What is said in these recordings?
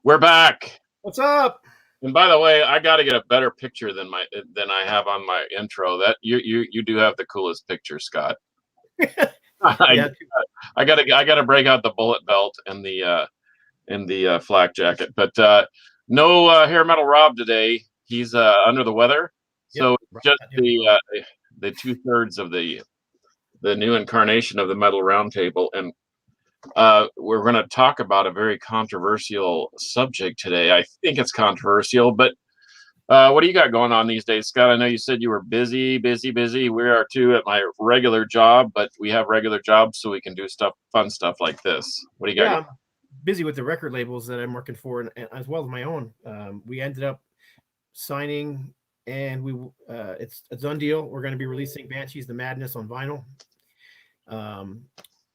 We're back. What's up? And by the way, I got to get a better picture than I have on my intro. That you do have the coolest picture, Scott. Yeah. I gotta break out the bullet belt and the flak jacket. But no hair metal Rob today. He's under the weather. So Yep. just the 2/3 of the new incarnation of the Metal Roundtable, and we're going to talk about a very controversial subject today. I think it's controversial, but what do you got going on these days, Scott? I know you said you were busy. We are too at my regular job, but we have regular jobs so we can do fun stuff like this. What do you got? Yeah, I'm busy with the record labels that I'm working for, and as well as my own. We ended up signing, and it's a done deal. We're going to be releasing Banshees the Madness on vinyl.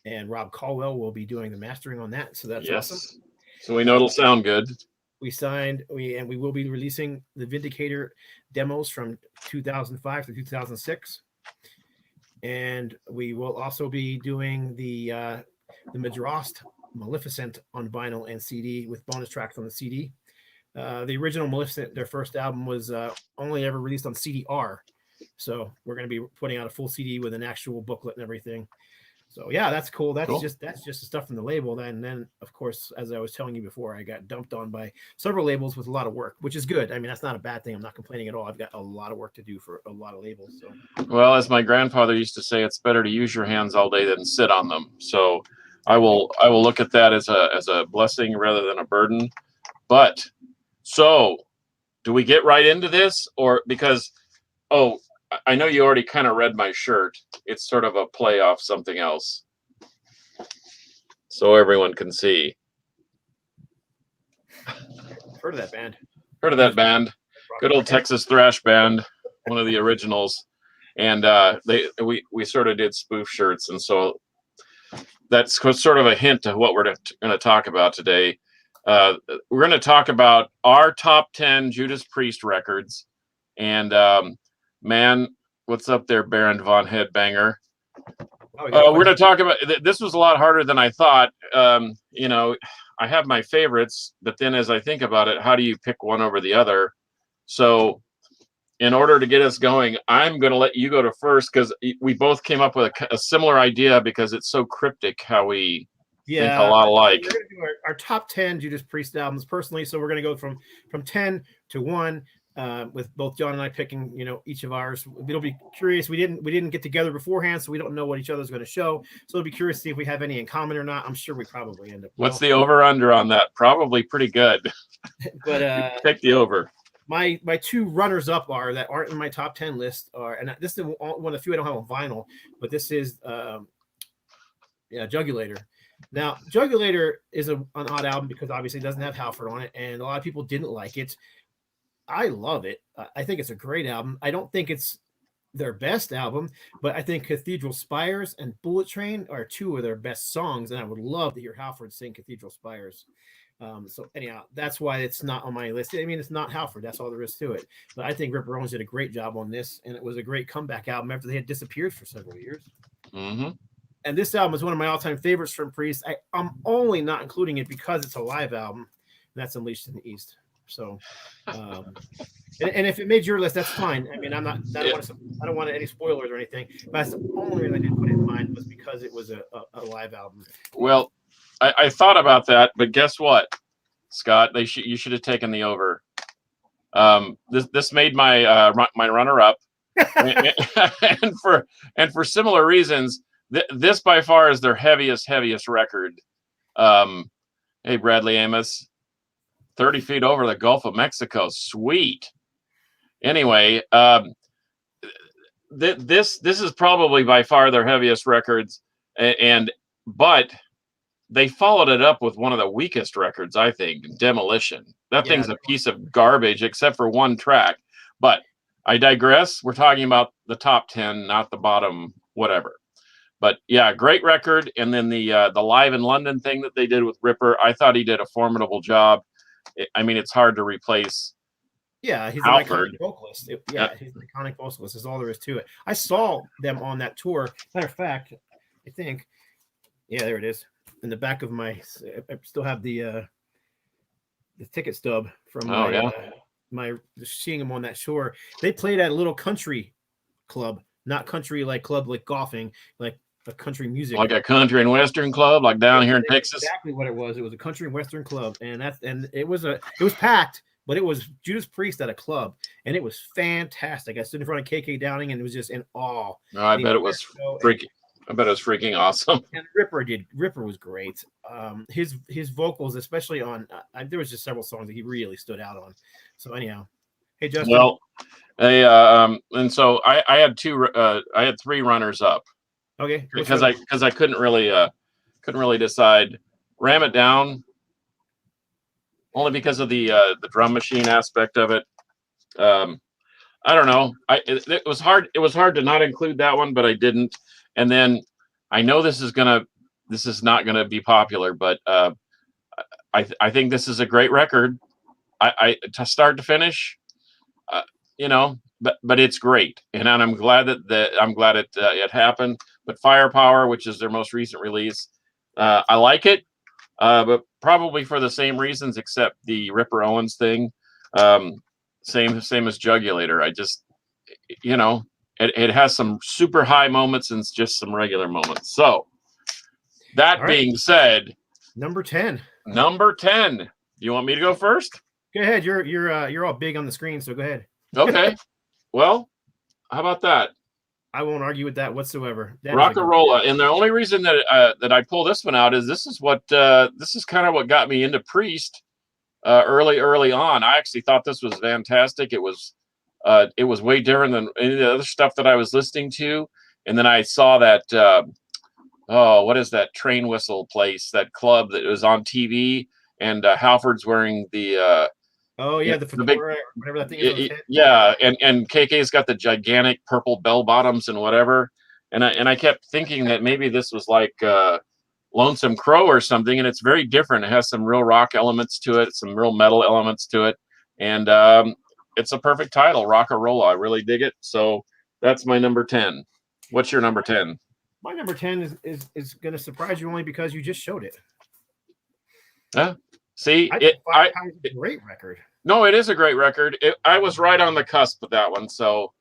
And Rob Caldwell will be doing the mastering on that. So that's awesome. So we know it'll sound good. We signed, we will be releasing the Vindicator demos from 2005 to 2006. And we will also be doing the Madrost Maleficent on vinyl and CD with bonus tracks on the CD. The original Maleficent, their first album, was only ever released on CD-R. So we're going to be putting out a full CD with an actual booklet and everything. So yeah, that's cool. That's cool. Just the stuff from the label. And then, of course, as I was telling you before, I got dumped on by several labels with a lot of work, which is good. I mean, that's not a bad thing. I'm not complaining at all. I've got a lot of work to do for a lot of labels. So, well, as my grandfather used to say, it's better to use your hands all day than sit on them. So I will look at that as a blessing rather than a burden. But so do we get right into this, or because I know you already kind of read my shirt. It's sort of a play off something else, so everyone can see. Heard of that band? Heard of that band? Good old Texas thrash band, one of the originals. And we sort of did spoof shirts, and so that's sort of a hint to what we're going to talk about today. We're going to talk about our top 10 Judas Priest records, and man, what's up there, Baron Von Headbanger? We're going to talk about this. Was a lot harder than I thought. I have my favorites, but then as I think about it, how do you pick one over the other? So in order to get us going, I'm going to let you go to first, because we both came up with a similar idea, because it's so cryptic how we think a lot alike. We're going to do our top 10 Judas Priest albums personally. So we're going to go from 10 to 1. With both John and I picking, each of ours. It'll be curious. We didn't get together beforehand, so we don't know what each other's going to show. So it'll be curious to see if we have any in common or not. I'm sure we probably end up. What's the over/under on that? Probably pretty good. But take the over. My two runners up that aren't in my top 10 list are, and this is one of the few I don't have on vinyl, but this is Jugulator. Now, Jugulator is an odd album because obviously it doesn't have Halford on it, and a lot of people didn't like it. I love it. I think it's a great album. I don't think it's their best album, but I think Cathedral Spires and Bullet Train are two of their best songs, and I would love to hear Halford sing Cathedral Spires. So anyhow, that's why it's not on my list. I mean, it's not Halford. That's all there is to it. But I think Ripper Owens did a great job on this, and it was a great comeback album after they had disappeared for several years. Mm-hmm. And this album is one of my all-time favorites from Priest. I'm only not including it because it's a live album, and that's Unleashed in the East. So, and if it made your list, that's fine. I mean, I don't want any spoilers or anything. But that's the only reason I didn't put it in mind, was because it was a live album. Well, I thought about that, but guess what, Scott? You should have taken the over. This made my my runner up, and for similar reasons. This by far is their heaviest record. Hey, Bradley Amos. 30 feet over the Gulf of Mexico. Sweet. Anyway, this is probably by far their heaviest records, but they followed it up with one of the weakest records, I think, Demolition. That thing's a piece of garbage except for one track. But I digress. We're talking about the top 10, not the bottom whatever. But yeah, great record. And then the Live in London thing that they did with Ripper, I thought he did a formidable job. I mean, it's hard to replace. Yeah, he's Halford. An iconic vocalist. He's an iconic vocalist. Is all there is to it. I saw them on that tour. Matter of fact, I think, there it is in the back of my. I still have the ticket stub from Oh, my yeah. my seeing them on that shore. They played at a little country club, not country like club like golfing, like a country music. Like a country and western club, like down here in Texas. Exactly what it was. It was a country and western club, and it was packed, but it was Judas Priest at a club, and it was fantastic. I stood in front of KK Downing, and it was just in awe. Oh, I bet it was freaking. I bet it was freaking awesome. And Ripper was great. His vocals, especially on there was just several songs that he really stood out on. So anyhow, hey Justin. Well, and so I had three runners up. Okay. Because I couldn't really decide. Ram It Down, only because of the drum machine aspect of it. I don't know. It was hard. It was hard to not include that one, but I didn't. And then I know this is not gonna be popular, but I think this is a great record. I to start to finish, but it's great, and I'm glad it happened. But Firepower, which is their most recent release, I like it, but probably for the same reasons, except the Ripper Owens thing. Same as Jugulator. I just, it has some super high moments and just some regular moments. So that being said, number 10. Do you want me to go first? Go ahead. You're all big on the screen, so go ahead. Okay. Well, how about that? I won't argue with that whatsoever. Rock-a-Rolla, and the only reason that I pull this one out is this is kind of what got me into Priest early on. I actually thought this was fantastic. It was way different than any of the other stuff that I was listening to, and then I saw that what is that train whistle place, that club that was on TV, and Halford's wearing the the big, whatever that thing is. Yeah, and KK's got the gigantic purple bell bottoms and whatever, and I kept thinking that maybe this was like Lonesome Crow or something, and it's very different. It has some real rock elements to it, some real metal elements to it, and it's a perfect title, Rock-a-Rolla. I really dig it. So that's my number 10. What's your number 10? My number 10 is going to surprise you only because you just showed it. Yeah. See, it's a great record. No, it is a great record. I was right on the cusp with that one. So,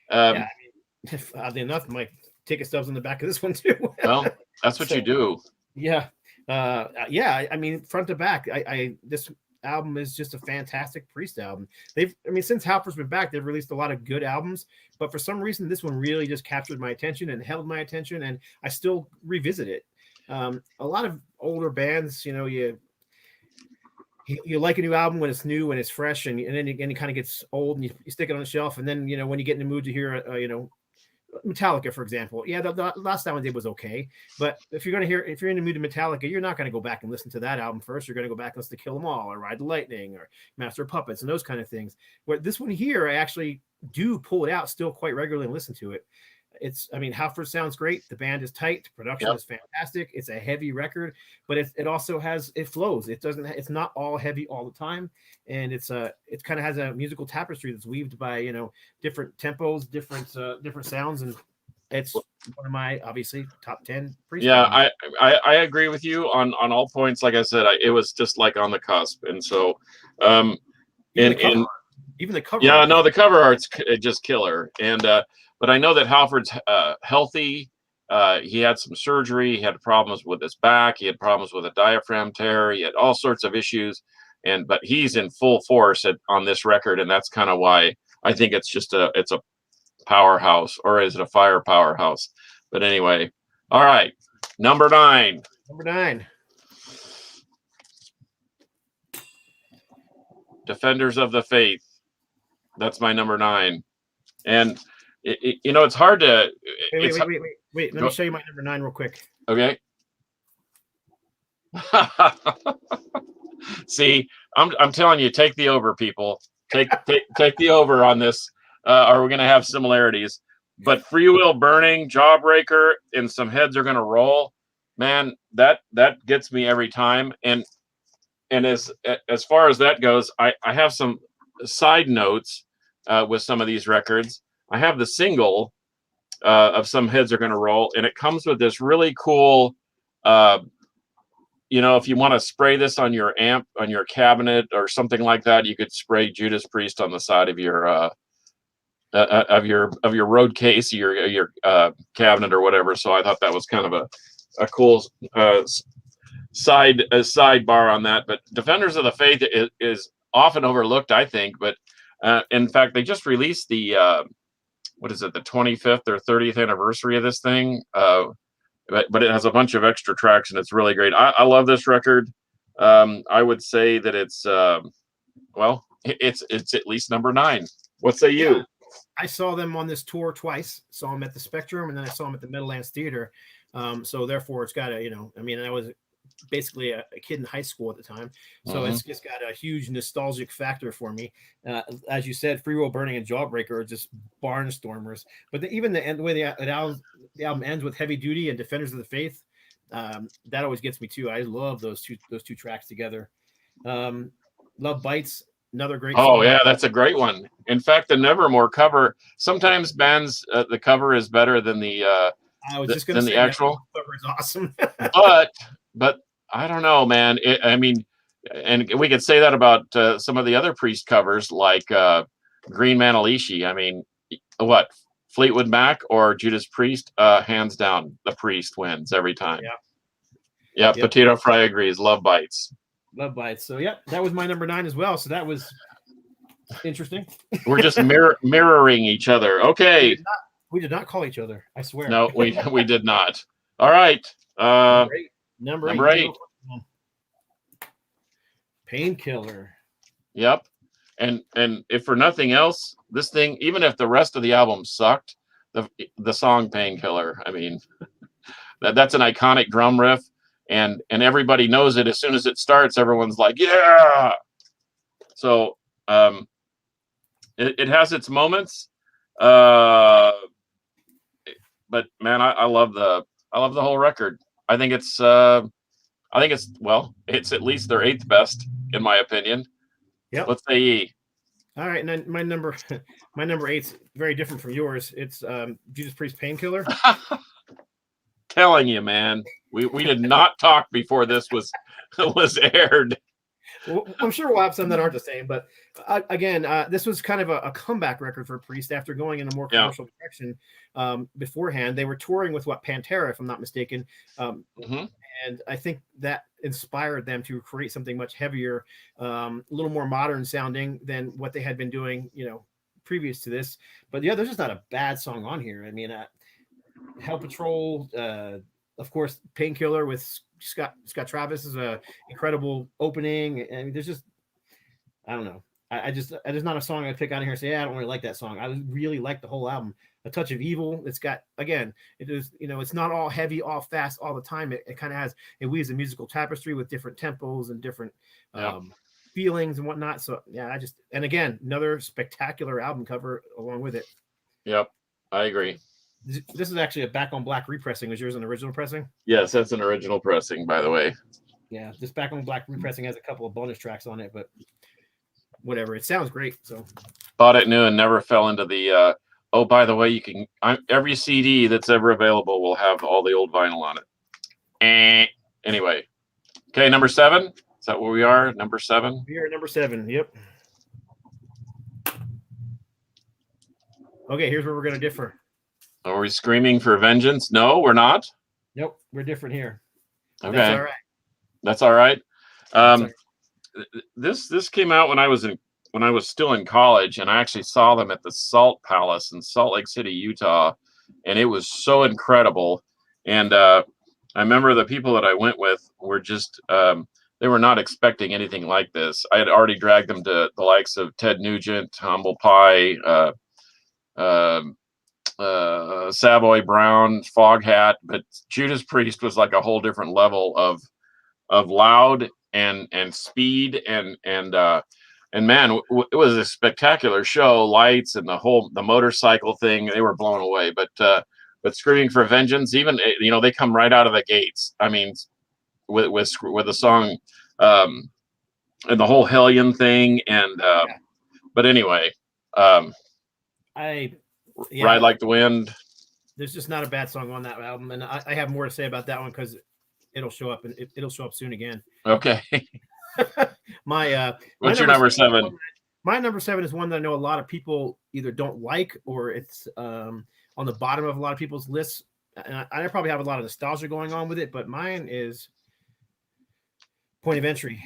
oddly enough, my ticket stubs in the back of this one too. Well, that's what you do. Yeah, I mean, front to back, this album is just a fantastic Priest album. Since Halford's been back, they've released a lot of good albums, but for some reason, this one really just captured my attention and held my attention, and I still revisit it. A lot of older bands, you like a new album when it's new and it's fresh, and then it kind of gets old, and you stick it on the shelf, and then when you get in the mood to hear Metallica, for example. Yeah, the last album they was okay, but if you're in the mood of Metallica, you're not going to go back and listen to that album first. You're going to go back and listen to Kill 'Em All or Ride the Lightning or Master of Puppets and those kind of things. Where this one here, I actually do pull it out still quite regularly and listen to it. Halford sounds great. The band is tight. The production is fantastic. It's a heavy record, but it also it flows. It's not all heavy all the time. And it kind of has a musical tapestry that's weaved by, different tempos, different sounds. And it's one of my, obviously, top 10 Priest albums. I agree with you on all points. Like I said, it was just like on the cusp. And so, even the cover. Yeah, no, the cover art's just killer. And, but I know that Halford's healthy. He had some surgery. He had problems with his back. He had problems with a diaphragm tear. He had all sorts of issues. But he's in full force on this record, and that's kind of why I think it's a powerhouse, or is it a fire powerhouse? But anyway, all right, number 9. Defenders of the Faith. That's my number 9, and. It's hard to. Wait. Let me show you my number 9 real quick. Okay. See, I'm telling you, take the over, people. Take the over on this, or we're gonna have similarities. But Free Will Burning, Jawbreaker, and Some Heads Are Gonna Roll. Man, that gets me every time. And as far as that goes, I have some side notes with some of these records. I have the single of Some Heads Are Gonna Roll, and it comes with this really cool if you want to spray this on your amp, on your cabinet or something like that, you could spray Judas Priest on the side of your road case, your cabinet or whatever. So I thought that was kind of a cool sidebar on that. But Defenders of the Faith is often overlooked, I think. But in fact, they just released the what is it, the 25th or 30th anniversary of this thing. But it has a bunch of extra tracks and it's really great. I love this record. I would say that it's it's at least number 9. What say you? Yeah. I saw them on this tour twice. Saw them at the Spectrum, and then I saw them at the Meadowlands Theater. So therefore, it's got I was basically a kid in high school at the time, so it's just got a huge nostalgic factor for me. As you said, Free Will Burning and Jawbreaker are just barnstormers. But even the way the album ends with Heavy Duty and Defenders of the Faith, that always gets me too. I love those two tracks together. Love Bites. Another great song. Yeah, that's a great one. In fact, the Nevermore cover, sometimes bands, the cover is better than the I was just going to say the actual cover is awesome. but I don't know, man. And we could say that about some of the other Priest covers, like Green Manalishi. I mean, what, Fleetwood Mac or Judas Priest? Hands down, the Priest wins every time. Yeah. Potato Fry agrees. Love Bites. Love Bites. So that was my number 9 as well. So that was interesting. We're just mirroring each other. Okay. We did not call each other. I swear. No, we did not. All right. Number 8. Painkiller. Yep. And if for nothing else, this thing, even if the rest of the album sucked, the song Painkiller, I mean, that's an iconic drum riff. And everybody knows it. As soon as it starts, everyone's like, yeah. So it has its moments. But man, I love the whole record. I think it's it's at least their 8th best, in my opinion. Yeah. Let's say ye. All right. And then my number 8's very different from yours. It's Judas Priest Painkiller. Telling you, man. We did not talk before this was aired. Well, I'm sure we'll have some that aren't the same, but again, this was kind of a comeback record for Priest after going in a more commercial direction. Beforehand, they were touring with Pantera, if I'm not mistaken, and I think that inspired them to create something much heavier, a little more modern sounding than what they had been doing, previous to this. But there's just not a bad song on here. I mean, Hell Patrol. Of course, Painkiller with Scott Travis is a incredible opening. And there's just, I don't know. I just not a song I'd pick out of here and say, I don't really like that song. I really like the whole album. A touch of evil. It's got, again, it is, it's not all heavy, all fast all the time. It kind of it weaves a musical tapestry with different tempos and different feelings and whatnot. So and again, another spectacular album cover along with it. Yep. I agree. This is actually a Back on Black repressing. Was yours an original pressing? Yes, that's an original pressing, by the way. Yeah, this Back on Black repressing has a couple of bonus tracks on it, but whatever. It sounds great. So bought it new and never fell into the. Oh, by the way, every CD that's ever available will have all the old vinyl on it. Anyway, okay, number 7. Is that where we are? Number 7. We are at number 7. Yep. Okay, here's where we're gonna differ. Are we screaming for vengeance? No, we're not. Nope, we're different here. Okay, that's all right. This came out when I was still in college, and I actually saw them at the Salt Palace in Salt Lake City, Utah, and it was so incredible. And I remember the people that I went with were just they were not expecting anything like this. I had already dragged them to the likes of Ted Nugent, Humble Pie, Savoy Brown, Foghat, but Judas Priest was like a whole different level of loud and speed and man, it was a spectacular show. Lights and the motorcycle thing, they were blown away. But Screaming for Vengeance, even they come right out of the gates. I mean, with the song and the whole Hellion thing and but anyway, Ride Like the Wind. There's just not a bad song on that album, and I have more to say about that one because it'll show up, and it'll show up soon again. Okay. my What's your number 7? My number 7 is one that I know a lot of people either don't like, or it's on the bottom of a lot of people's lists. And I probably have a lot of nostalgia going on with it, but mine is Point of Entry.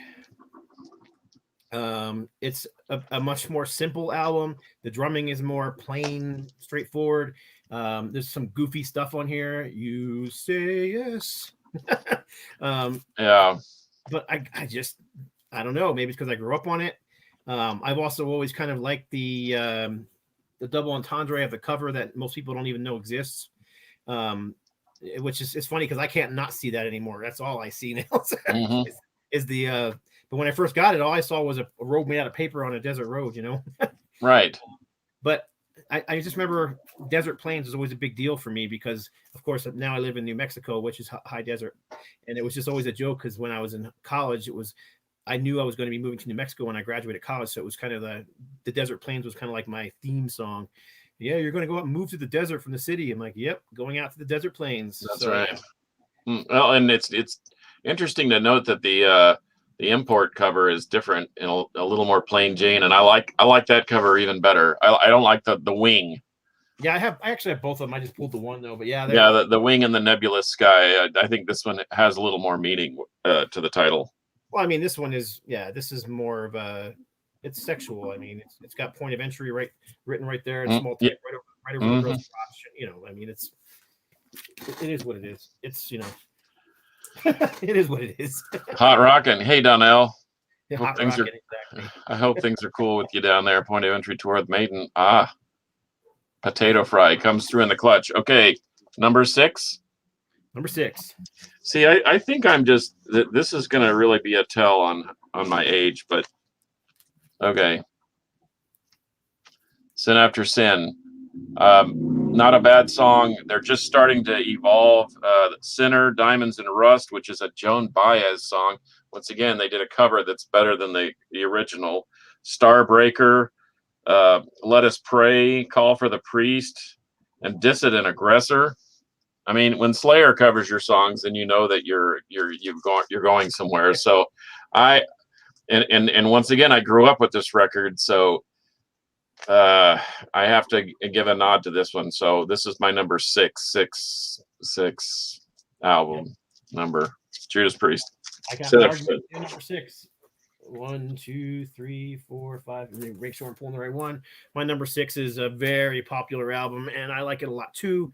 It's a much more simple album. The drumming is more plain, straightforward. There's some goofy stuff on here. You say yes. Yeah. But I don't know. Maybe it's because I grew up on it. I've also always kind of liked the double entendre of the cover that most people don't even know exists. Which is, it's funny because I can't not see that anymore. That's all I see now. Mm-hmm. is the but when I first got it, all I saw was a road made out of paper on a desert road, Right. But I just remember Desert Plains was always a big deal for me because, of course, now I live in New Mexico, which is high desert. And it was just always a joke because when I was in college, I knew I was going to be moving to New Mexico when I graduated college. So it was kind of the Desert Plains was kind of like my theme song. Yeah, you're going to go out and move to the desert from the city. I'm like, yep, going out to the Desert Plains. That's right. Well, and it's interesting to note that the import cover is different and a little more plain Jane, and I like that cover even better. I don't like the wing. Yeah, I actually have both of them. I just pulled the one though, but yeah, the wing and the nebulous sky. I think this one has a little more meaning to the title. Well, I mean, this is more of it's sexual. I mean, it's got Point of Entry written right there in small type, right over the girl's crotch. I mean, it is what it is. It's it is what it is. Hot rockin'. Hey, Donnell. Exactly. I hope things are cool with you down there. Point of Entry tour with Maiden. Potato Fry comes through in the clutch. Okay, number 6. Number 6. See, I think I'm just this is going to really be a tell on my age, but okay. Sin After Sin. Not a bad song. They're just starting to evolve. Sinner, Diamonds and Rust, which is a Joan Baez song. Once again, they did a cover that's better than the original. Starbreaker, Let Us Pray, Call for the Priest, and Dissident Aggressor. I mean, when Slayer covers your songs, then you know that you're going somewhere. So and once again, I grew up with this record, so I have to give a nod to this one. So this is my number 6 album number. Judas Priest. I got number 6. 1, 2, 3, 4, 5. Let me make sure I'm pulling the right one. My number 6 is a very popular album, and I like it a lot too.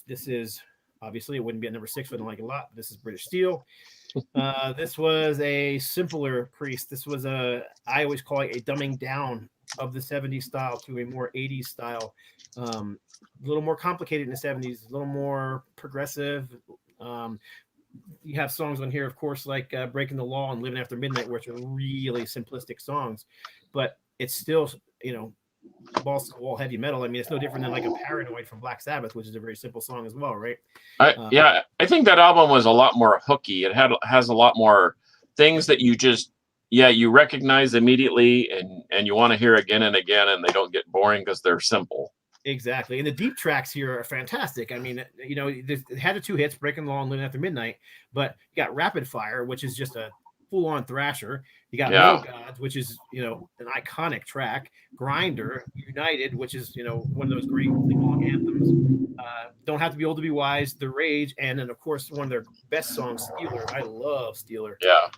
This is obviously it wouldn't be at number 6 if I don't like it a lot. This is British Steel. This was a simpler Priest. This was I always call it a dumbing down of the 70s style to a more 80s style. A little more complicated in the 70s, a little more progressive. You have songs on here, of course, like Breaking the Law and Living After Midnight, which are really simplistic songs, but it's still, balls to the wall heavy metal. I mean, it's no different than like a Paranoid from Black Sabbath, which is a very simple song as well, right? I think that album was a lot more hooky. It has a lot more things that you recognize immediately and you want to hear again and again, and they don't get boring because they're simple. Exactly. And the deep tracks here are fantastic. I mean, it had the 2 hits, Breaking the Law and Living After Midnight, but you got Rapid Fire, which is just a full-on thrasher. You got No Gods, which is, an iconic track. Grinder, United, which is, one of those great long anthems. Don't Have to Be Old to Be Wise, The Rage, and then, of course, one of their best songs, Steeler. I love Steeler. Yeah.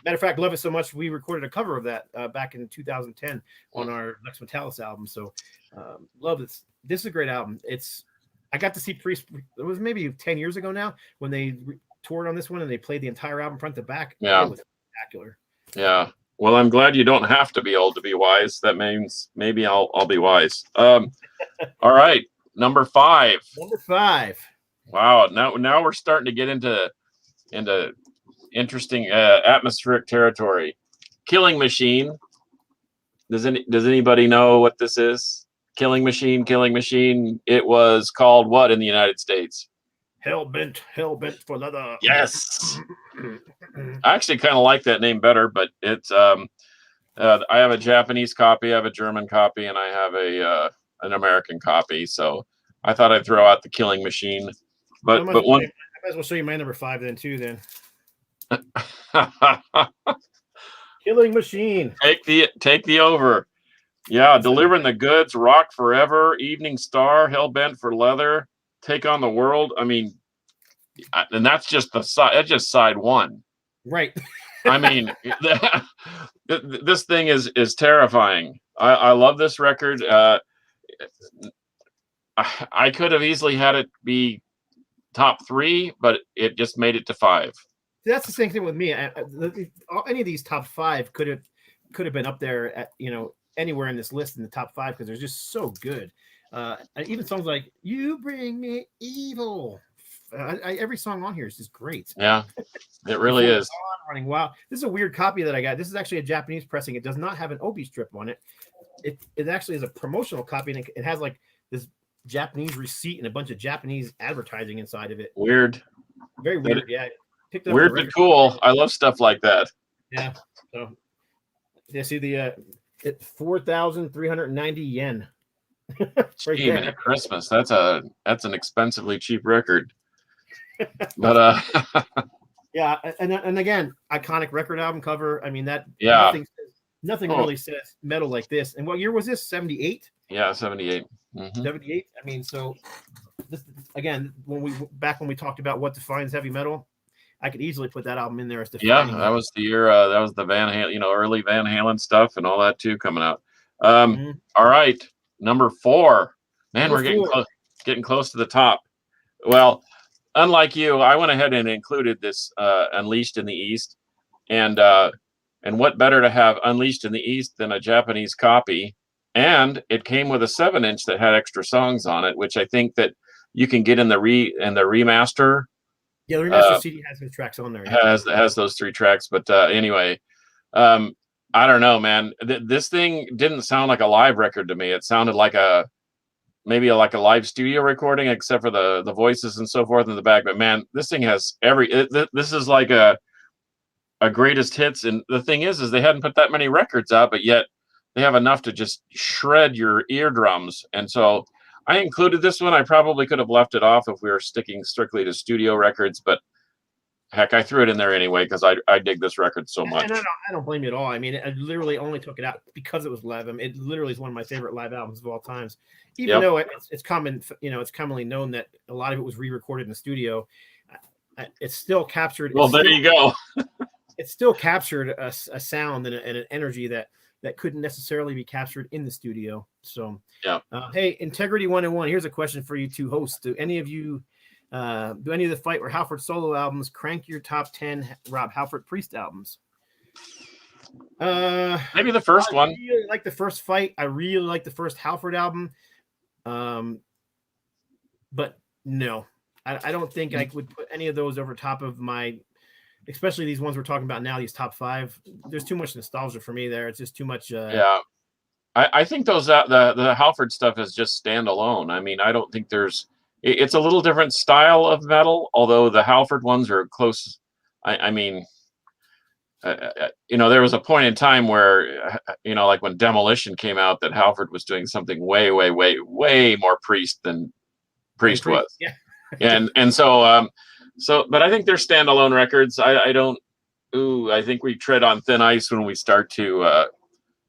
Matter of fact, love it so much, we recorded a cover of that back in 2010 on our Lex Metalis album. So love this. This is a great album. I got to see Priest. It was maybe 10 years ago now when they toured on this one and they played the entire album front to back. Yeah. It was spectacular. Yeah. Well, I'm glad you don't have to be old to be wise. That means maybe I'll be wise. All right. Number 5. Number 5. Wow. Now we're starting to get into interesting atmospheric territory. Killing Machine. Does anybody know what this is? Killing Machine. It was called what in the United States? Hellbent for leather. Yes. I actually kind of like that name better, but it's I have a Japanese copy, I have a German copy, and I have an American copy. So I thought I'd throw out the Killing Machine. But one, might as well show you my number 5 then too. Then Killing Machine. Take the over. Yeah, delivering the goods, Rock Forever, Evening Star, Hellbent for Leather, Take on the World. I mean, and that's just the side. That's just side one. Right. I mean, this thing is terrifying. I love this record. I could have easily had it be top 3, but it just made it to 5. That's the same thing with me. Any of these top 5 could have been up there at anywhere in this list in the top 5 because they're just so good. And even songs like "You Bring Me Evil," every song on here is just great. Yeah, it really is. Running. Wow, this is a weird copy that I got. This is actually a Japanese pressing. It does not have an Obi strip on it. It actually is a promotional copy, and it has like this Japanese receipt and a bunch of Japanese advertising inside of it. Weird. Very weird. Yeah. Weird but cool. I love stuff like that. Yeah. So you see the 4,390 yen. Right even at Christmas. That's an expensively cheap record. But yeah, and again, iconic record album cover. I mean that nothing really says metal like this. And what year was this? 78? Yeah, 78. 78. I mean, so this again, when we talked about what defines heavy metal, I could easily put that album in there as defining. Yeah, that was the year. That was the Van Halen, early Van Halen stuff and all that too coming out. All right, number 4. Man, we're getting close to the top. Well, unlike you, I went ahead and included this Unleashed in the East, and what better to have Unleashed in the East than a Japanese copy? And it came with a 7-inch that had extra songs on it, which I think that you can get in the remaster. Yeah, the remaster CD has those tracks on there. Yeah. Has those 3 tracks, but anyway, I don't know, man. This thing didn't sound like a live record to me. It sounded like maybe like a live studio recording, except for the voices and so forth in the back. But man, this thing has this is like a greatest hits. And the thing is they hadn't put that many records out, but yet they have enough to just shred your eardrums. And so I included this one. I probably could have left it off if we were sticking strictly to studio records, but heck, I threw it in there anyway because I dig this record so much. And I don't blame you at all. I mean, I literally only took it out because it was live. I mean, it literally is one of my favorite live albums of all times. Even though it's common, it's commonly known that a lot of it was re-recorded in the studio. It's still captured. Well, there you go. It still captured a sound and an energy that couldn't necessarily be captured in the studio. So, hey, Integrity 101. Here's a question for you two hosts. Do any of the Fight or Halford solo albums crank your top 10 Rob Halford Priest albums? Maybe the first one. I really like the first Fight. I really like the first Halford album. But no, I don't think I would put any of those over top of my, especially these ones we're talking about now, these top 5. There's too much nostalgia for me there. It's just too much. I think those the Halford stuff is just standalone. I mean, I don't think it's a little different style of metal, although the Halford ones are close. I mean, there was a point in time where, like when Demolition came out, that Halford was doing something way, way, way, way more Priest than Priest was. Yeah. and so, but I think they're standalone records. I think we tread on thin ice when we start to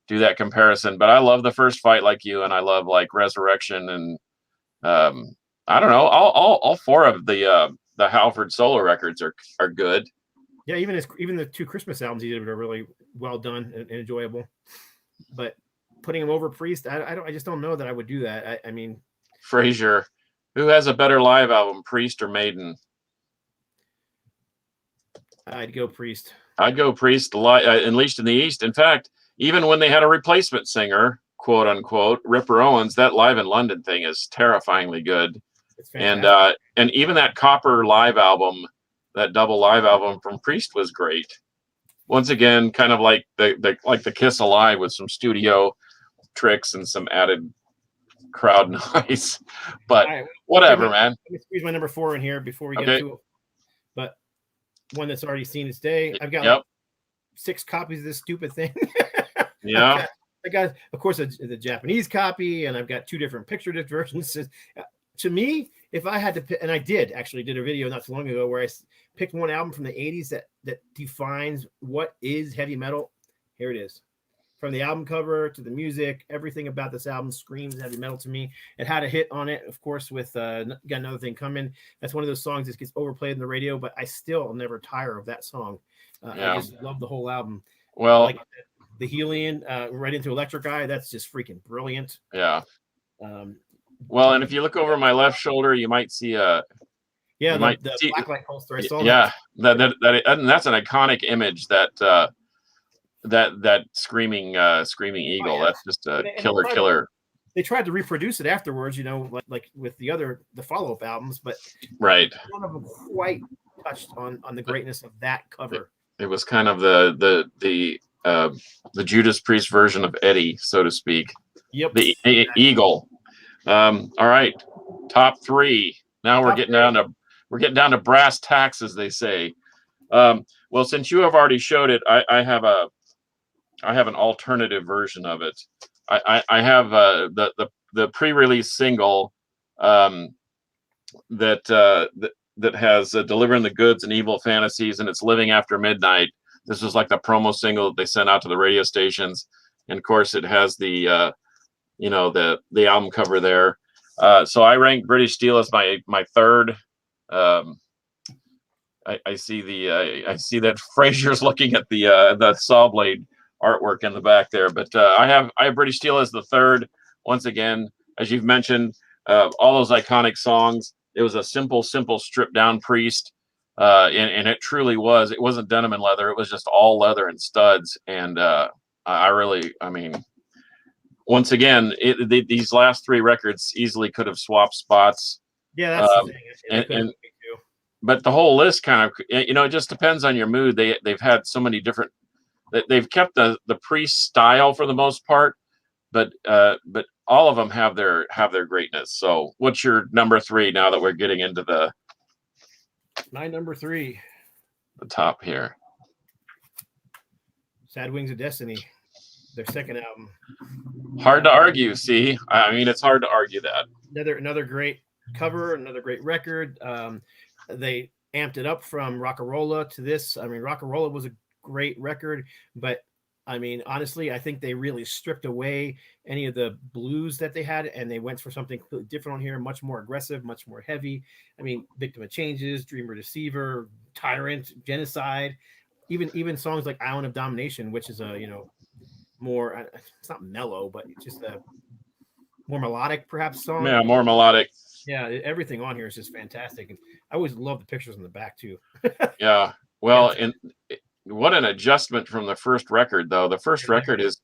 do that comparison. But I love the first Fight like you, and I love like Resurrection, and I don't know, all 4 of the Halford solo records are good. Yeah, even the 2 Christmas albums he did are really well done and enjoyable. But putting him over Priest, I just don't know that I would do that. I mean, Frasier, who has a better live album, Priest or Maiden? I'd go Priest. Unleashed in the East. In fact, even when they had a replacement singer, quote unquote, Ripper Owens, that Live in London thing is terrifyingly good. And even that Copper live album, that double live album from Priest was great. Once again, kind of like the Kiss Alive with some studio tricks and some added crowd noise. But whatever, man. Let me squeeze my number 4 in here before we get to it. But one that's already seen its day. I've got like 6 copies of this stupid thing. Yeah. I got, of course, the Japanese copy, and I've got 2 different picture disc versions. To me, if I had to pick, and I did actually did a video not too long ago where I picked one album from the 80s that defines what is heavy metal. Here it is. From the album cover to the music, everything about this album screams heavy metal to me. It had a hit on it, of course, with Got Another Thing Coming. That's one of those songs that gets overplayed in the radio, but I still never tire of that song. I just love the whole album. Well, like the Helion, right into Electric Eye, that's just freaking brilliant. Yeah. Well, and if you look over my left shoulder, you might see the blacklight holster. I saw that. And that's an iconic image. That screaming eagle. Oh, yeah. That's just a killer. They tried to reproduce it afterwards, like with the follow-up albums, but right, none of them quite touched on the greatness of that cover. It was kind of the Judas Priest version of Eddie, so to speak. Yep. The eagle. All right, top three. Now we're getting down to brass tacks, as they say. Well, since you have already showed it, I have an alternative version of it. I have the pre-release single that has Delivering the Goods and Evil Fantasies, and it's Living After Midnight. This was like the promo single that they sent out to the radio stations, and of course it has the album cover there. So I ranked British Steel as my third. I see that Fraser's looking at the saw blade artwork in the back there, but I have British Steel as the third. Once again, as you've mentioned, all those iconic songs. It was a simple stripped down Priest, and it truly was. It wasn't denim and leather; it was just all leather and studs. And once again, these last three records easily could have swapped spots. Yeah, that's the thing. But the whole list kind of, it just depends on your mood. They've had so many different. They've kept the Priest style for the most part, but all of them have their greatness. So, what's your number three now that we're getting into my number three? The top here. Sad Wings of Destiny, their second album. Hard to argue. See, I mean, it's hard to argue that. Another great cover, another great record. They amped it up from Rock-a-Rolla to this. I mean, Rock-a-Rolla was a great record, but I mean, honestly, I think they really stripped away any of the blues that they had, and they went for something completely different on here, much more aggressive, much more heavy. I mean, Victim of Changes, Dreamer Deceiver, Tyrant, Genocide, even songs like Island of Domination, which is more, it's not mellow, but it's just a more melodic perhaps song. Yeah, more melodic. Yeah, everything on here is just fantastic, and I always love the pictures in the back too. Yeah, well, and what an adjustment from the first record, though. The first record is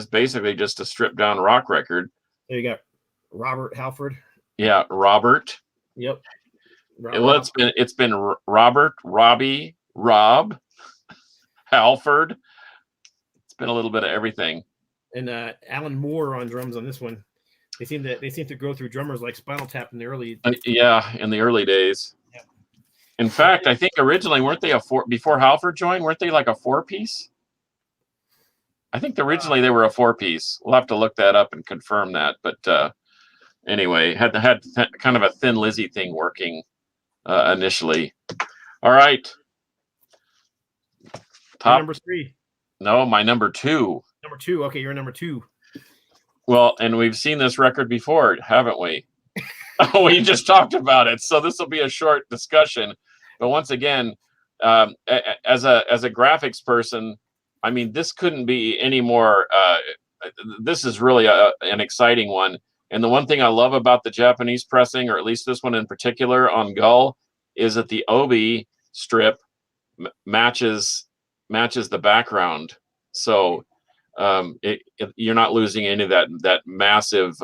basically just a stripped down rock record. There you go, Robert Halford. Yeah, Robert. Yep. Well, it's been Robert, Robbie, Rob, Halford. It's been a little bit of everything. And Alan Moore on drums on this one. They seem to go through drummers like Spinal Tap in the early. In the early days. Yeah. In fact, I think originally weren't they before Halford joined? Weren't they like a 4-piece? I think originally they were a 4-piece. We'll have to look that up and confirm that. But anyway, had kind of a Thin Lizzy thing working initially. All right. Top number three. No, my number two. Number two. Okay, you're number two. Well, and we've seen this record before, haven't we? We just talked about it, so this will be a short discussion. But once again, as a graphics person, I mean, this couldn't be any more. This is really an exciting one. And the one thing I love about the Japanese pressing, or at least this one in particular on Gull, is that the obi strip matches the background. So you're not losing any of that massive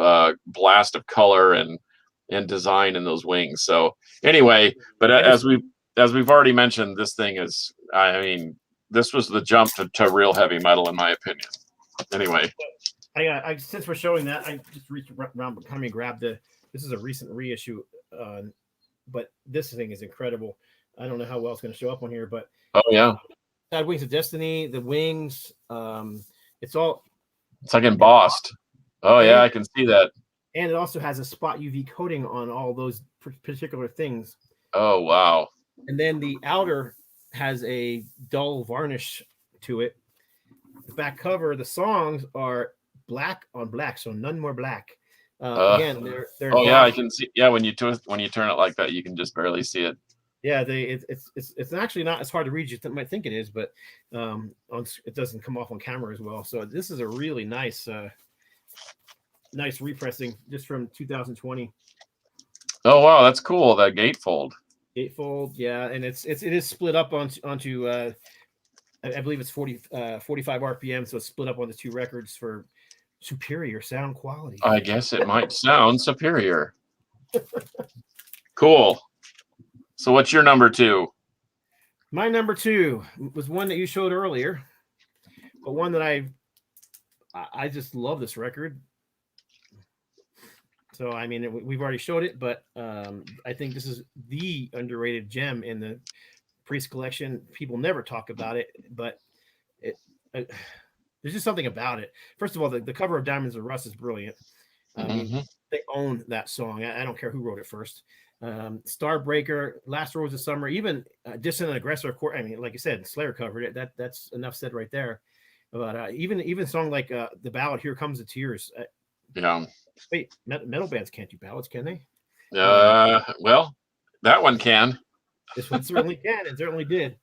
blast of color and design in those wings. So anyway, but as we've already mentioned, this thing is, I mean, this was the jump to real heavy metal in my opinion. Anyway, I since we're showing that, I just reached around behind me and grabbed this is a recent reissue, but this thing is incredible. I don't know how well it's going to show up on here, but oh yeah, Sad Wings of Destiny, the wings, it's like embossed. Oh yeah, I can see that. and it also has a spot UV coating on all those particular things. Oh, wow. And then the outer has a dull varnish to it. The back cover, the songs are black on black, so none more black. Uh, Again, they're oh yeah, I embossed. can see. Yeah, when you turn it like that, you can just barely see it. Yeah, it's actually not as hard to read as you might think it is, but it doesn't come off on camera as well. So this is a really nice nice repressing just from 2020. Oh wow, that's cool. That gatefold. Gatefold, yeah, and it is split up onto I believe it's 45 RPM, so it's split up onto 2 records for superior sound quality. I guess it might sound superior. Cool. So what's your number 2? My number 2 was one that you showed earlier, but one that I just love this record. So I mean, we've already showed it, but I think this is the underrated gem in the Priest collection. People never talk about it, but there's just something about it. First of all, the cover of Diamonds of Rust is brilliant. I mean, they own that song. I don't care who wrote it first. Starbreaker, Last Rose of Summer, even Dissident Aggressor. I mean, like you said, Slayer covered it. That's enough said right there. But even a song like the ballad "Here Comes the Tears." Yeah. Wait, metal bands can't do ballads, can they? Well, that one can. This one certainly can, and certainly did.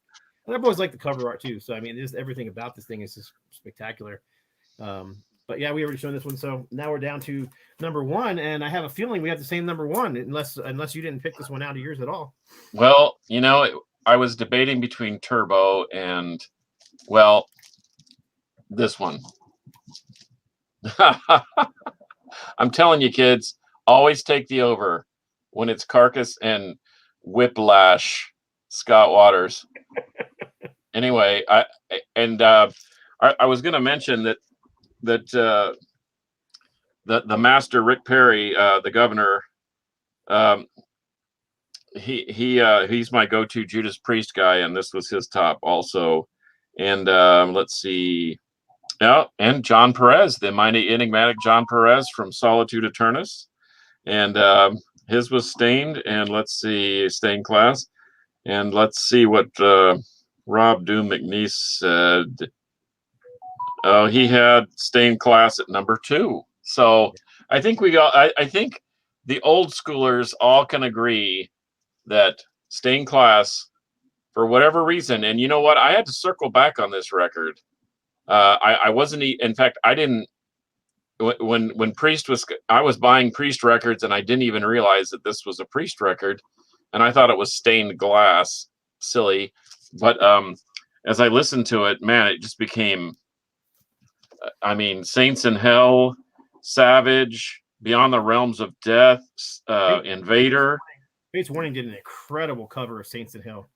And I've always liked the cover art too. So I mean, everything about this thing is just spectacular. But yeah, we already shown this one. So now we're down to number 1, and I have a feeling we have the same number 1, unless you didn't pick this one out of yours at all. Well, I was debating between Turbo and, well, this one. I'm telling you, kids, always take the over when it's Carcass and Whiplash, Scott Waters. Anyway, I was going to mention that the master Rick Perry, the governor, he's my go-to Judas Priest guy, and this was his top also. And let's see. Yeah, and John Perez, the mighty enigmatic John Perez from Solitude Aeternus, and his was Stained, and let's see, Stained Class, and let's see what Rob Doom McNeese said. Oh, he had Stained Class at number 2. So I think I think the old schoolers all can agree that Stained Class, for whatever reason, and you know what, I had to circle back on this record. I wasn't. In fact, I didn't. When Priest was, I was buying Priest records, and I didn't even realize that this was a Priest record, and I thought it was Stained Glass. Silly, but as I listened to it, man, it just became. I mean, Saints in Hell, Savage, Beyond the Realms of Death, Invader. Fates Warning did an incredible cover of Saints in Hell.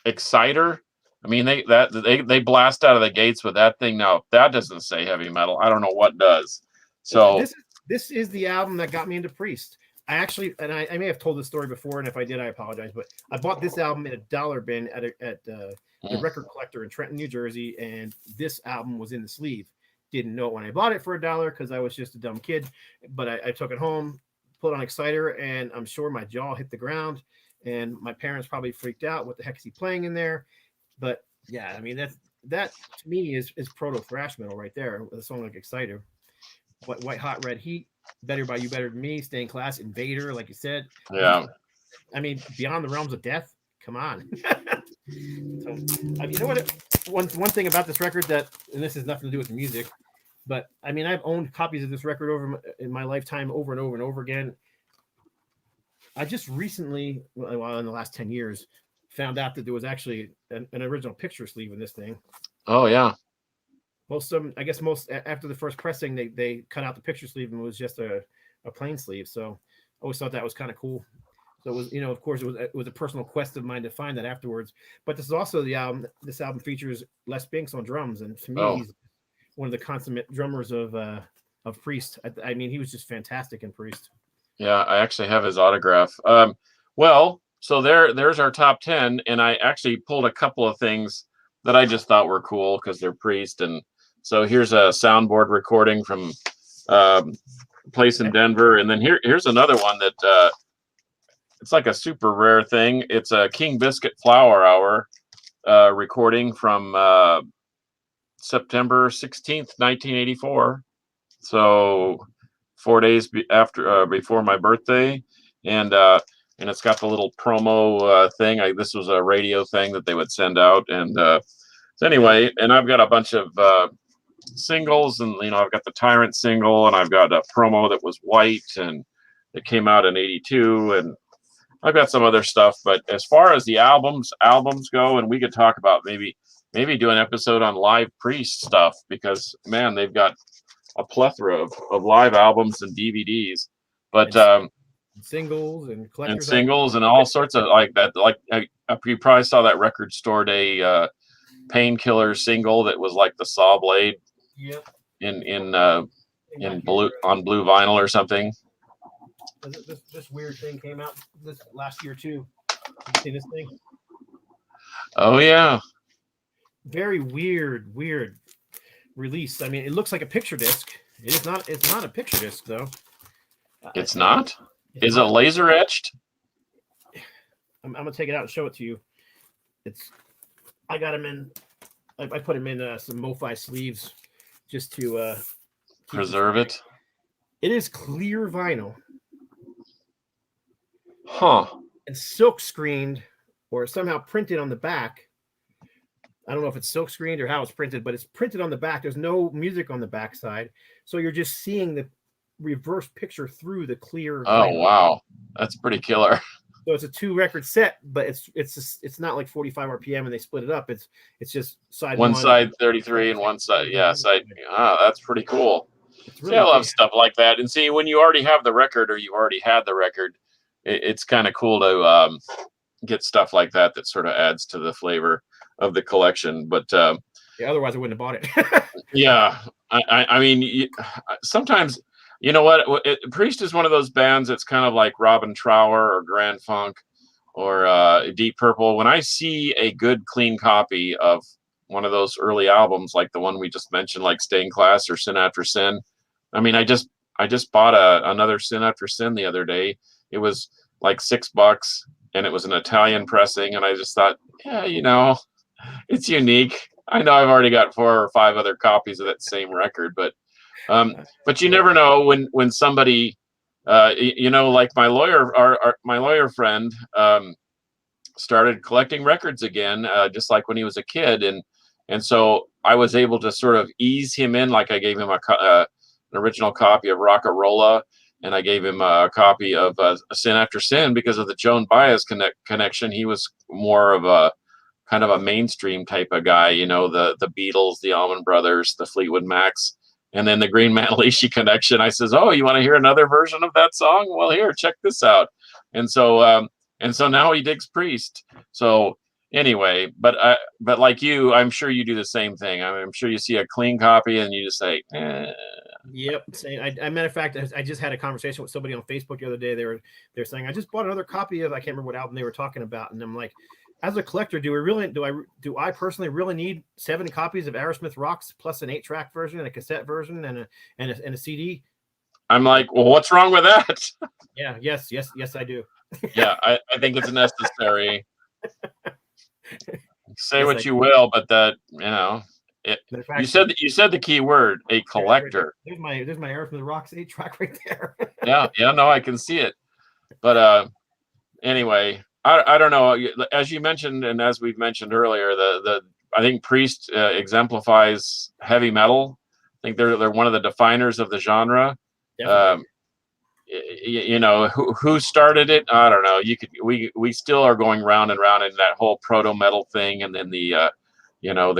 Exciter. I mean, they blast out of the gates with that thing. Now, if that doesn't say heavy metal, I don't know what does. So this is the album that got me into Priest. I actually, and I may have told this story before, and if I did, I apologize. But I bought this album in a dollar bin at the Record Collector in Trenton, New Jersey, and this album was in the sleeve. Didn't know it when I bought it for $1 because I was just a dumb kid. But I took it home, put on Exciter, and I'm sure my jaw hit the ground. And my parents probably freaked out. What the heck is he playing in there? But yeah, I mean that to me is proto thrash metal right there with a song like Exciter. White Hot Red Heat, Better by You Better Than Me, Stained Class, Invader, like you said. Yeah. I mean, Beyond the Realms of Death. Come on. So, you know what? One thing about this record that, and this has nothing to do with the music, but I mean, I've owned copies of this record in my lifetime over and over and over again. I just recently, well, in the last 10 years, found out that there was actually an original picture sleeve in this thing. Oh yeah. Most after the first pressing, they cut out the picture sleeve and it was just a plain sleeve. So I always thought that was kind of cool. So it was, of course, it was a personal quest of mine to find that afterwards. But this is also the album. This album features Les Binks on drums, and to me, he's one of the consummate drummers of Priest. I mean, he was just fantastic in Priest. Yeah, I actually have his autograph. Well, so there's our top 10, and I actually pulled a couple of things that I just thought were cool because they're Priest, and so here's a soundboard recording from place in Denver. And then here's another one that it's like a super rare thing. It's a King Biscuit Flower Hour recording from September 16th, 1984. So 4 days before my birthday, and it's got the little promo thing. This was a radio thing that they would send out, and so anyway, and I've got a bunch of singles, and I've got the Tyrant single, and I've got a promo that was white, and it came out in '82, and I've got some other stuff. But as far as the albums go, and we could talk about maybe do an episode on live Priest stuff, because man, they've got a plethora of live albums and DVDs, but singles and collectors and singles and all sorts of like that. Like you probably saw that Record Store Day Painkiller single that was like the saw blade. Yep. In blue on blue vinyl or something. This weird thing came out this last year too. You see this thing? Oh yeah. Very weird release. I mean, it looks like a picture disc. It's not a picture disc though. It's not? Is it laser etched? I'm gonna take it out and show it to you. I got them in. I put them in some MoFi sleeves just to preserve it. It is clear vinyl. Huh. And silk screened or somehow printed on the back. I don't know if it's silk screened or how it's printed, but it's printed on the back. There's no music on the back side. So you're just seeing the reverse picture through the clear. Oh, vinyl. Wow. That's pretty killer. So it's a 2-record set, but it's not like 45 RPM and they split it up. It's just side one side 33 and one side. Yeah. Side. That's pretty cool. Really I love stuff like that. And see, when you already have the record or you already had the record, it's kind of cool to get stuff like that sort of adds to the flavor of the collection. But yeah, otherwise I wouldn't have bought it. Yeah. I mean, sometimes, you know what? Priest is one of those bands that's kind of like Robin Trower or Grand Funk or Deep Purple. When I see a good, clean copy of one of those early albums, like the one we just mentioned, like Stained Glass or Sin After Sin, I mean, I just bought another Sin After Sin the other day. It was like $6, and it was an Italian pressing, and I just thought, yeah, it's unique. I know I've already got 4 or 5 other copies of that same record, but you never know when somebody, like my lawyer friend started collecting records again, just like when he was a kid, and so I was able to sort of ease him in. Like I gave him an original copy of Rock-a-Rolla, and I gave him a copy of Sin After Sin because of the Joan Baez connection. He was more of a kind of a mainstream type of guy, the Beatles, the Allman Brothers, the Fleetwood Macs. And then the Green Manalishi connection. I says, "Oh, you want to hear another version of that song? Well, here, check this out." And so now he digs Priest. So anyway, but like you, I'm sure you do the same thing. I'm sure you see a clean copy and you just say, Yep. Matter of fact, I just had a conversation with somebody on Facebook the other day. They're saying, "I just bought another copy of," I can't remember what album they were talking about, and I'm like, as a collector, do I personally really need 7 copies of Aerosmith Rocks plus an 8-track version and a cassette version and a CD? I'm like, well, what's wrong with that? Yeah, yes, I do. Yeah, I think it's necessary. Say what you will, but that you said the key word, a collector. There's my Aerosmith Rocks 8-track right there. yeah, no, I can see it. But anyway. I don't know. As you mentioned, and as we've mentioned earlier, I think Priest exemplifies heavy metal. I think they're one of the definers of the genre. Who started it? I don't know. We still are going round and round in that whole proto metal thing, and then the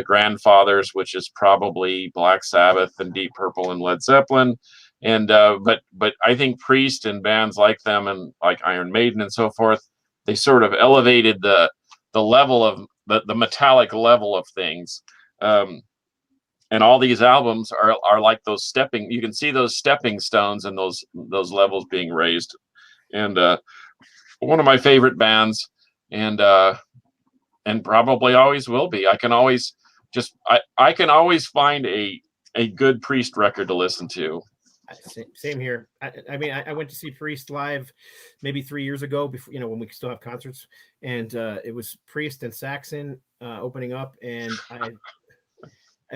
grandfathers, which is probably Black Sabbath and Deep Purple and Led Zeppelin. And but I think Priest and bands like them and like Iron Maiden and so forth, they sort of elevated the level of the metallic level of things. And all these albums are like those you can see those stepping stones and those levels being raised. And one of my favorite bands, and probably always will be. I can always find a good Priest record to listen to. Same here. I mean, I went to see Priest live maybe 3 years ago, before, when we still have concerts, and it was Priest and Saxon opening up, and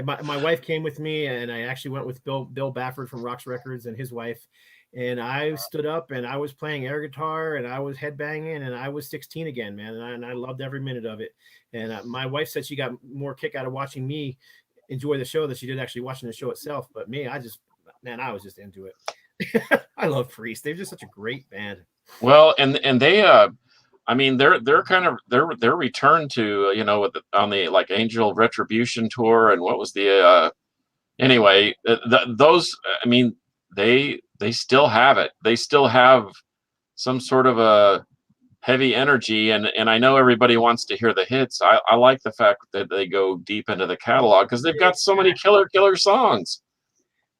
my wife came with me, and I actually went with Bill Bafford from Rocks Records and his wife, and I stood up and I was playing air guitar and I was headbanging and I was 16 again, man, and I loved every minute of it. And my wife said she got more kick out of watching me enjoy the show than she did actually watching the show itself. But me, I was just into it. I love Priest. They're just such a great band. Well, and they I mean, they're kind of their return to on the like Angel Retribution tour, and what was the anyway those, I mean, they still have it. They still have some sort of a heavy energy, and I know everybody wants to hear the hits. I like the fact that they go deep into the catalog because they've got so many killer songs.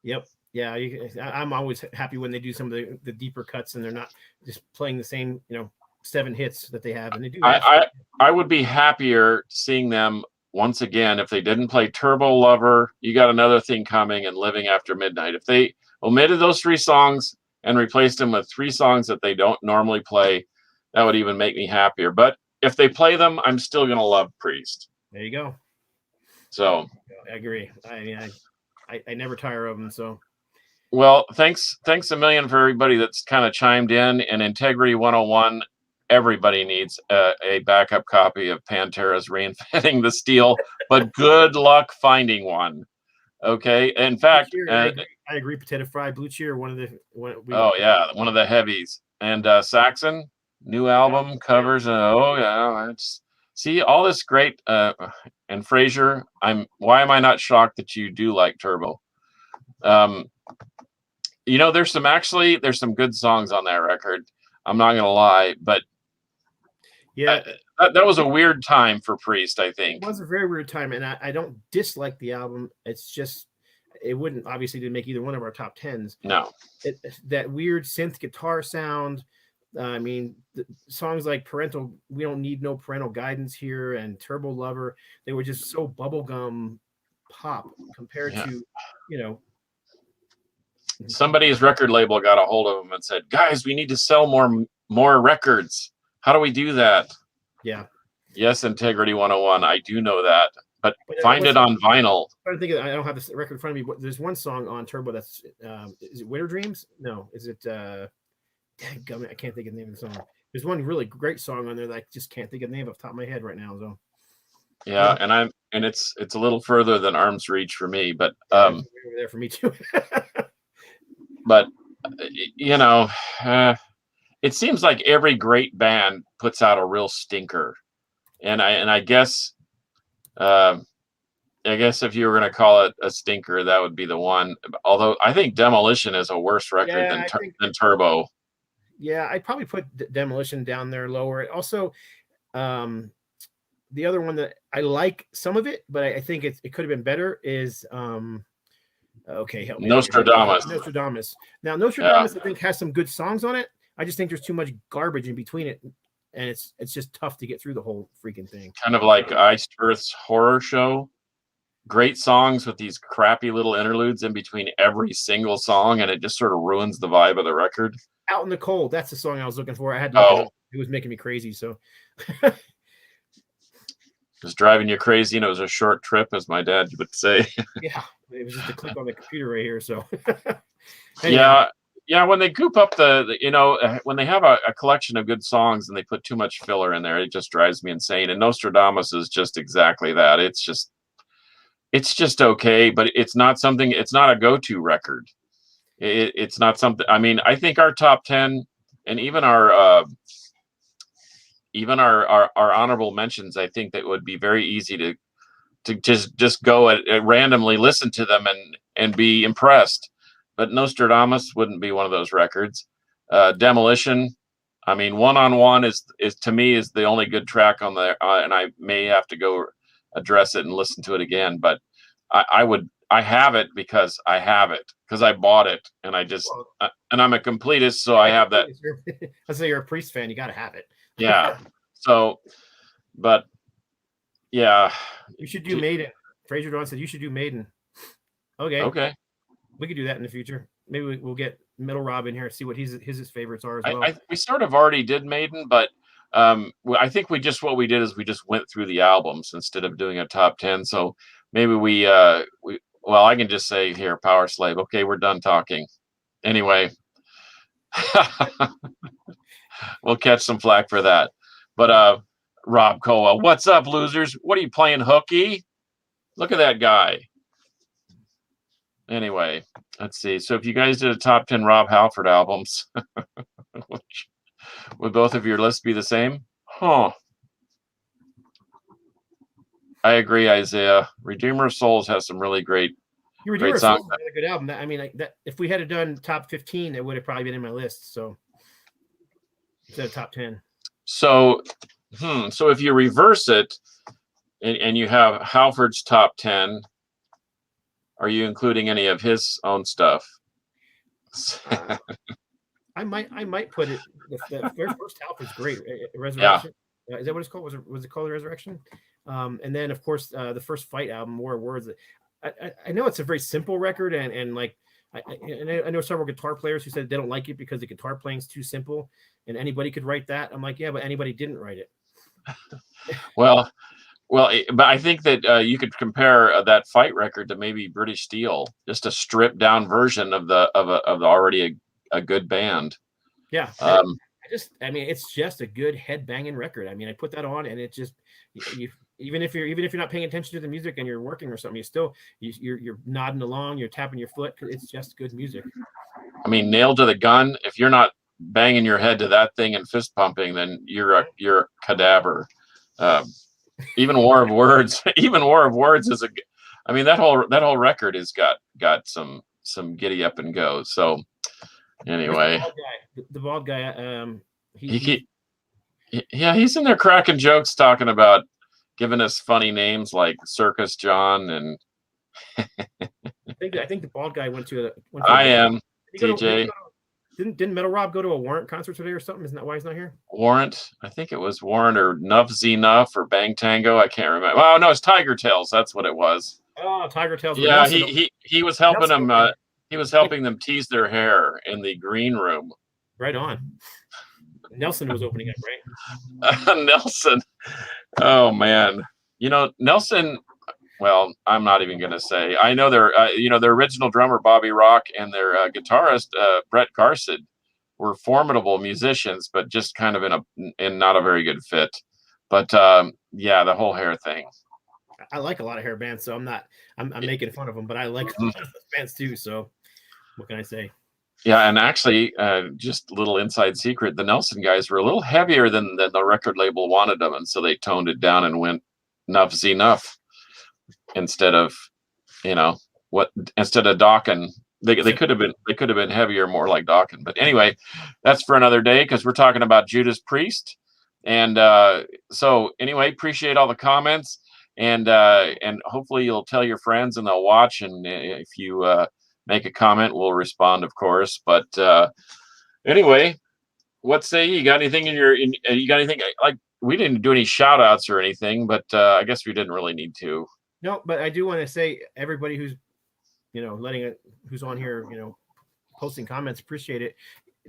Yep. Yeah, I'm always happy when they do some of the deeper cuts and they're not just playing the same 7 hits that they have, and they do. I would be happier seeing them once again if they didn't play Turbo Lover, You Got Another Thing Coming, and Living After Midnight. If they omitted those 3 songs and replaced them with 3 songs that they don't normally play, that would even make me happier. But if they play them, I'm still going to love Priest. There you go. So I agree. I mean, I never tire of them. So, well, thanks a million for everybody that's kind of chimed in. And Integrity 101, everybody needs a backup copy of Pantera's Reinventing the Steel, but good luck finding one. Okay. In fact, I agree. Potato Fry, Blue Cheer, one of the heavies. And Saxon, new album covers. See all this great. And Frazier, why am I not shocked that you do like Turbo? There's some good songs on that record. I'm not gonna lie, but yeah, that was a weird time for Priest, I think. It was a very weird time, and I don't dislike the album. It's just it wouldn't obviously didn't make either one of our top 10s. No, that weird synth guitar sound. I mean, songs like We Don't Need No Parental Guidance Here and Turbo Lover, they were just so bubblegum pop compared to, somebody's record label got a hold of them and said, guys, we need to sell more records. How do we do that? Yeah. Yes, Integrity 101. I do know that, but find it on vinyl. I don't have this record in front of me, but there's one song on Turbo that's is it Winter Dreams? No, is it I can't think of the name of the song. There's one really great song on there that I just can't think of the name off the top of my head right now. So yeah, and it's a little further than arm's reach for me, but over there for me too. But it seems like every great band puts out a real stinker, and I guess if you were going to call it a stinker, that would be the one. Although I think Demolition is a worse record than Turbo. Yeah, I'd probably put Demolition down there lower. Also, the other one that I like some of it, but I think it could have been better is okay, help me. Nostradamus. Now, Nostradamus, I think, has some good songs on it. I just think there's too much garbage in between it, and it's just tough to get through the whole freaking thing. Kind of like Iced Earth's Horror Show. Great songs with these crappy little interludes in between every single song, and it just sort of ruins the vibe of the record. Out in the Cold, that's the song I was looking for. I had to look it up. It was making me crazy, so it was driving you crazy, and it was a short trip, as my dad would say. Yeah, it was just a click on the computer right here. So anyway. Yeah. When they goop up when they have a collection of good songs and they put too much filler in there, it just drives me insane. And Nostradamus is just exactly that. It's just okay, but it's not a go-to record. It's not something. I mean, I think our top 10 and even our honorable mentions, I think that would be very easy to just go at randomly listen to them and be impressed. But Nostradamus wouldn't be one of those records. Demolition, I mean, One on One is to me is the only good track on there, and I may have to go address it and listen to it again. But I have it because I bought it, and and I'm a completist, so I have that. Let's say you're a Priest fan, you got to have it. Yeah. So, but yeah, you should do Maiden. Fraser Dawn said you should do Maiden. Okay. Okay. We could do that in the future. maybe we'll get Metal Rob in here and see what his favorites are as well. We sort of already did Maiden, but I think what we did is we just went through the albums instead of doing a top 10. So maybe well, I can just say here, Power Slave. Okay, we're done talking. Anyway, we'll catch some flack for that. But Rob Coa, what's up, losers? What are you playing, hooky? Look at that guy. Anyway, let's see. So if you guys did a top 10 Rob Halford albums, would both of your lists be the same? Huh. I agree, Isaiah. Redeemer of Souls has some really great Redeemer of Souls is a good album. I mean, if we had done top 15, it would have probably been in my list. So instead of top 10. So, so if you reverse it and you have Halford's top 10, are you including any of his own stuff? I might put it. The first Halford's great. Resurrection. Yeah. Is that what it's called? Was it called Resurrection? And then of course the first Fight album, War of Words. I know it's a very simple record, and like I know several guitar players who said they don't like it because the guitar playing is too simple, and anybody could write that. I'm like, yeah, but anybody didn't write it. Well, but I think that you could compare that Fight record to maybe British Steel, just a stripped down version of the already a good band. Yeah. I mean, it's just a good head banging record. I mean, I put that on, and it just even if you're not paying attention to the music and you're working or something, you're nodding along, you're tapping your foot. It's just good music. I mean, nailed to the gun. If you're not banging your head to that thing and fist pumping, then you're a cadaver. Even War of Words is I mean, that whole record has got some giddy up and go. So anyway, the bald guy, he's in there cracking jokes, talking about giving us funny names like Circus John and I think the bald guy went to TJ. Didn't Metal Rob go to a Warrant concert today or something? Isn't that why he's not here? Warrant, I think it was Warrant or Nuff Z Nuff or Bang Tango. I can't remember. Oh no, it's Tiger Tails. That's what it was. Oh, Tiger Tails. Yeah, he was helping them. He was helping them tease their hair in the green room. Right on. Nelson was opening up, right? Nelson. Oh man, Nelson. Well, I'm not even going to say. I know their original drummer Bobby Rock and their guitarist Brett Garsed were formidable musicians, but just kind of in not a very good fit. But yeah, the whole hair thing. I like a lot of hair bands, so I'm making fun of them, but I like a lot of bands too. So what can I say? Yeah, and actually, just a little inside secret: the Nelson guys were a little heavier than the record label wanted them, and so they toned it down and went Nuff Z Nuff. Instead of Dawkins, they could have been heavier, more like Dawkins. But anyway, that's for another day because we're talking about Judas Priest. And so anyway, appreciate all the comments, and hopefully you'll tell your friends and they'll watch. And if you make a comment, we'll respond, of course. But anyway, what say you? Got anything you got anything like? We didn't do any shout outs or anything, but I guess we didn't really need to. No, but I do want to say everybody who's, who's on here, posting comments, appreciate it.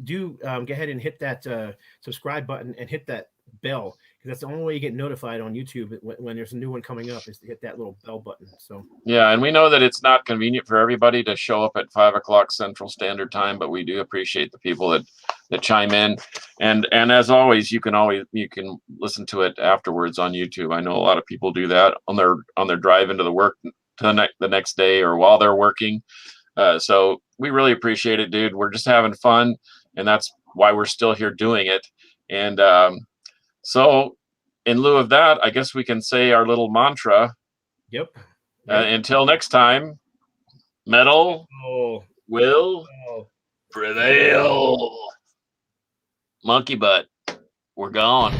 Do go ahead and hit that subscribe button and hit that bell, because that's the only way you get notified on YouTube when there's a new one coming up, is to hit that little bell button. So yeah, and we know that it's not convenient for everybody to show up at 5 o'clock Central Standard Time, but we do appreciate the people that chime in, and as always, you can listen to it afterwards on YouTube. I know a lot of people do that on their drive into the work to the next day or while they're working. So we really appreciate it, dude. We're just having fun, and that's why we're still here doing it. And so in lieu of that, I guess we can say our little mantra. Yep. Until next time, metal will prevail. Monkey butt, we're gone.